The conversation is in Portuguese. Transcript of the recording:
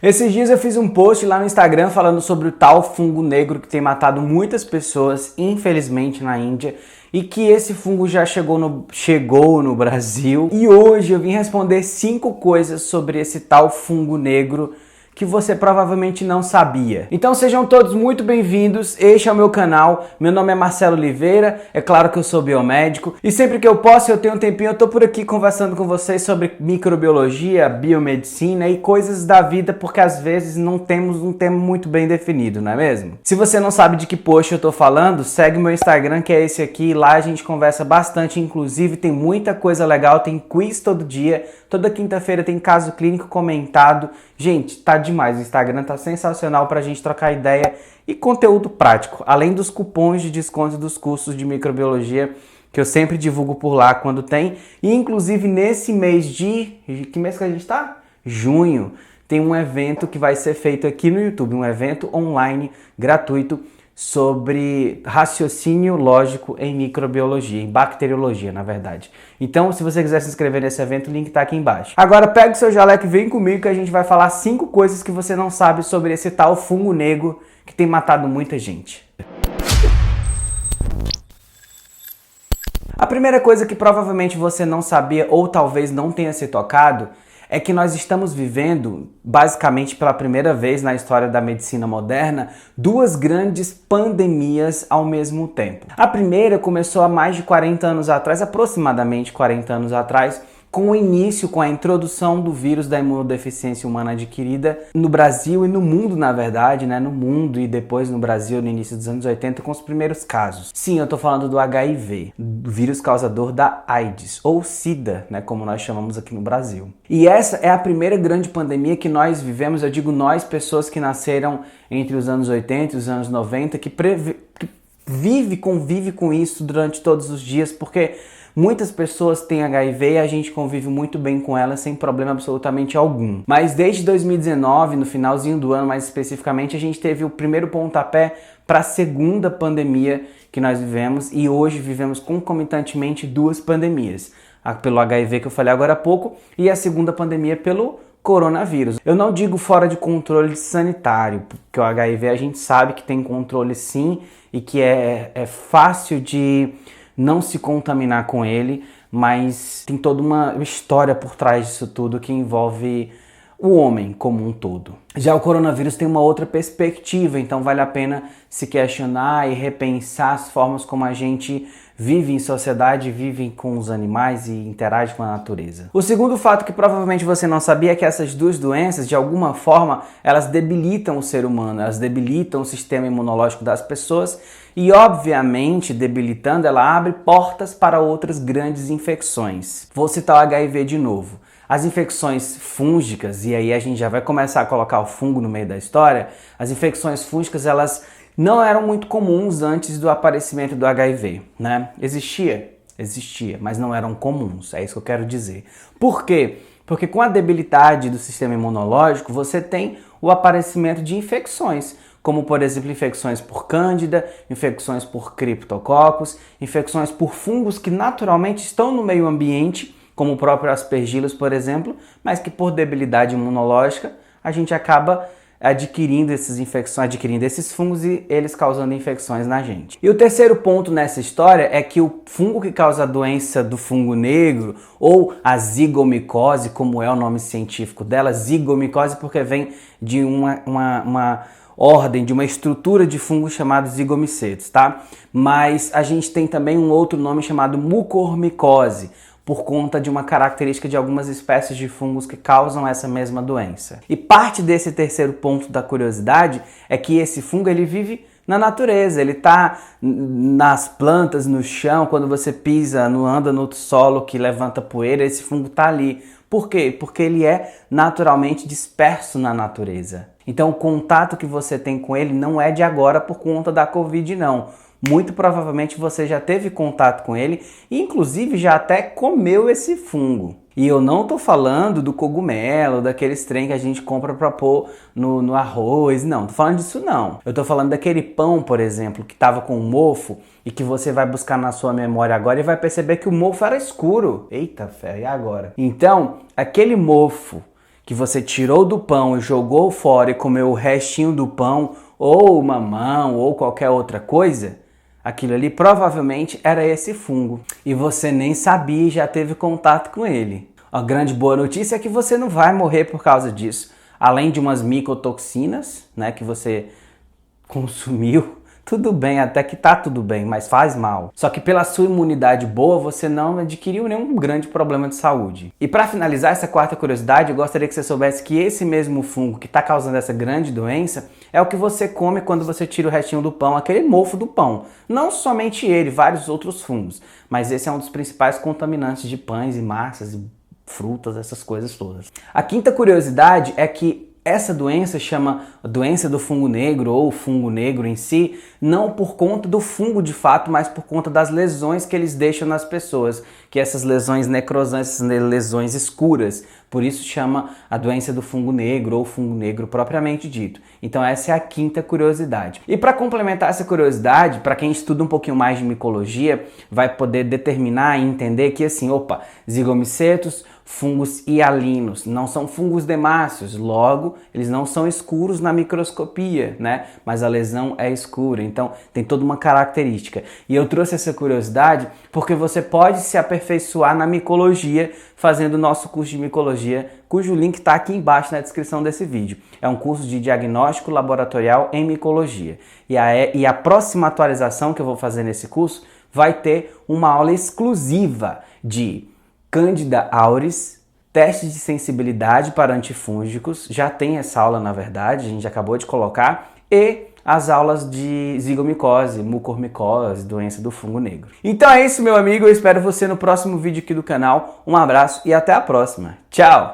Esses dias eu fiz um post lá no Instagram falando sobre o tal fungo negro que tem matado muitas pessoas, infelizmente, na Índia, e que esse fungo já chegou no Brasil. E hoje eu vim responder 5 coisas sobre esse tal fungo negro que você provavelmente não sabia. Então sejam todos muito bem-vindos, este é o meu canal, meu nome é Marcelo Oliveira, é claro que eu sou biomédico e sempre que eu posso, eu tenho um tempinho, eu tô por aqui conversando com vocês sobre microbiologia, biomedicina e coisas da vida, porque às vezes não temos um tema muito bem definido, não é mesmo? Se você não sabe de que post eu tô falando, segue o meu Instagram, que é esse aqui, lá a gente conversa bastante, inclusive tem muita coisa legal, tem quiz todo dia, toda quinta-feira tem caso clínico comentado. Gente, tá demais, o Instagram tá sensacional pra gente trocar ideia e conteúdo prático, além dos cupons de desconto dos cursos de microbiologia que eu sempre divulgo por lá quando tem. E inclusive nesse mês de... que mês que a gente tá? Junho. Tem um evento que vai ser feito aqui no YouTube, um evento online gratuito sobre raciocínio lógico em microbiologia, em bacteriologia, na verdade. Então, se você quiser se inscrever nesse evento, o link tá aqui embaixo. Agora, pega o seu jaleco e vem comigo que a gente vai falar 5 coisas que você não sabe sobre esse tal fungo negro que tem matado muita gente. A primeira coisa que provavelmente você não sabia ou talvez não tenha se tocado é que nós estamos vivendo, basicamente pela primeira vez na história da medicina moderna, 2 grandes pandemias ao mesmo tempo. A primeira começou há mais de 40 anos atrás, aproximadamente 40 anos atrás, com o início, com a introdução do vírus da imunodeficiência humana adquirida no Brasil e no mundo, na verdade, né? No mundo e depois no Brasil, no início dos anos 80, com os primeiros casos. Sim, eu tô falando do HIV, do vírus causador da AIDS, ou SIDA, né? Como nós chamamos aqui no Brasil. E essa é a primeira grande pandemia que nós vivemos, eu digo nós, pessoas que nasceram entre os anos 80 e os anos 90, que convive com isso durante todos os dias, porque muitas pessoas têm HIV e a gente convive muito bem com elas sem problema absolutamente algum. Mas desde 2019, no finalzinho do ano mais especificamente, a gente teve o primeiro pontapé para a segunda pandemia que nós vivemos e hoje vivemos concomitantemente 2 pandemias. A pelo HIV que eu falei agora há pouco e a segunda pandemia pelo coronavírus. Eu não digo fora de controle sanitário, porque o HIV a gente sabe que tem controle sim e que é fácil de não se contaminar com ele, mas tem toda uma história por trás disso tudo que envolve o homem como um todo. Já o coronavírus tem uma outra perspectiva, então vale a pena se questionar e repensar as formas como a gente vive em sociedade, vive com os animais e interage com a natureza. O segundo fato que provavelmente você não sabia é que essas 2 doenças, de alguma forma, elas debilitam o ser humano, elas debilitam o sistema imunológico das pessoas e, obviamente, debilitando, ela abre portas para outras grandes infecções. Vou citar o HIV de novo. As infecções fúngicas, e aí a gente já vai começar a colocar o fungo no meio da história, as infecções fúngicas, elas não eram muito comuns antes do aparecimento do HIV, né? Existia, mas não eram comuns, é isso que eu quero dizer. Por quê? Porque com a debilidade do sistema imunológico, você tem o aparecimento de infecções, como por exemplo infecções por cândida, infecções por criptococos, infecções por fungos que naturalmente estão no meio ambiente, como o próprio aspergillus, por exemplo, mas que por debilidade imunológica a gente acaba adquirindo esses fungos e eles causando infecções na gente. E o terceiro ponto nessa história é que o fungo que causa a doença do fungo negro, ou a zigomicose, como é o nome científico dela, zigomicose porque vem de uma ordem, de uma estrutura de fungos chamados zigomicetos, tá? Mas a gente tem também um outro nome chamado mucormicose, por conta de uma característica de algumas espécies de fungos que causam essa mesma doença. E parte desse terceiro ponto da curiosidade é que esse fungo ele vive na natureza, ele está nas plantas, no chão, quando você pisa, anda no solo que levanta poeira, esse fungo está ali. Por quê? Porque ele é naturalmente disperso na natureza. Então o contato que você tem com ele não é de agora por conta da Covid, não. Muito provavelmente você já teve contato com ele e inclusive já até comeu esse fungo. E eu não tô falando do cogumelo, daqueles trem que a gente compra para pôr no arroz, não, tô falando disso não. Eu tô falando daquele pão, por exemplo, que tava com mofo e que você vai buscar na sua memória agora e vai perceber que o mofo era escuro. Eita fé, e agora? Então, aquele mofo que você tirou do pão e jogou fora e comeu o restinho do pão, ou mamão, ou qualquer outra coisa, aquilo ali provavelmente era esse fungo. E você nem sabia e já teve contato com ele. A grande boa notícia é que você não vai morrer por causa disso. Além de umas micotoxinas, né, que você consumiu, tudo bem, até que tá tudo bem, mas faz mal. Só que pela sua imunidade boa, você não adquiriu nenhum grande problema de saúde. E para finalizar essa quarta curiosidade, eu gostaria que você soubesse que esse mesmo fungo que está causando essa grande doença é o que você come quando você tira o restinho do pão, aquele mofo do pão. Não somente ele, vários outros fungos, mas esse é um dos principais contaminantes de pães e massas e frutas, essas coisas todas. A quinta curiosidade é que essa doença chama doença do fungo negro ou fungo negro em si, não por conta do fungo de fato, mas por conta das lesões que eles deixam nas pessoas, que essas lesões necrosantes, essas lesões escuras, por isso chama a doença do fungo negro ou fungo negro propriamente dito. Então essa é a quinta curiosidade. E para complementar essa curiosidade, para quem estuda um pouquinho mais de micologia, vai poder determinar e entender que assim, zigomicetos, fungos hialinos, não são fungos demáceos, logo eles não são escuros na microscopia, né? Mas a lesão é escura, então tem toda uma característica. E eu trouxe essa curiosidade porque você pode se aperfeiçoar na micologia fazendo o nosso curso de micologia, cujo link está aqui embaixo na descrição desse vídeo. É um curso de diagnóstico laboratorial em micologia. E a próxima atualização que eu vou fazer nesse curso vai ter uma aula exclusiva de Candida auris, teste de sensibilidade para antifúngicos, já tem essa aula na verdade, a gente acabou de colocar, e as aulas de zigomicose, mucormicose, doença do fungo negro. Então é isso, meu amigo, eu espero você no próximo vídeo aqui do canal, um abraço e até a próxima. Tchau!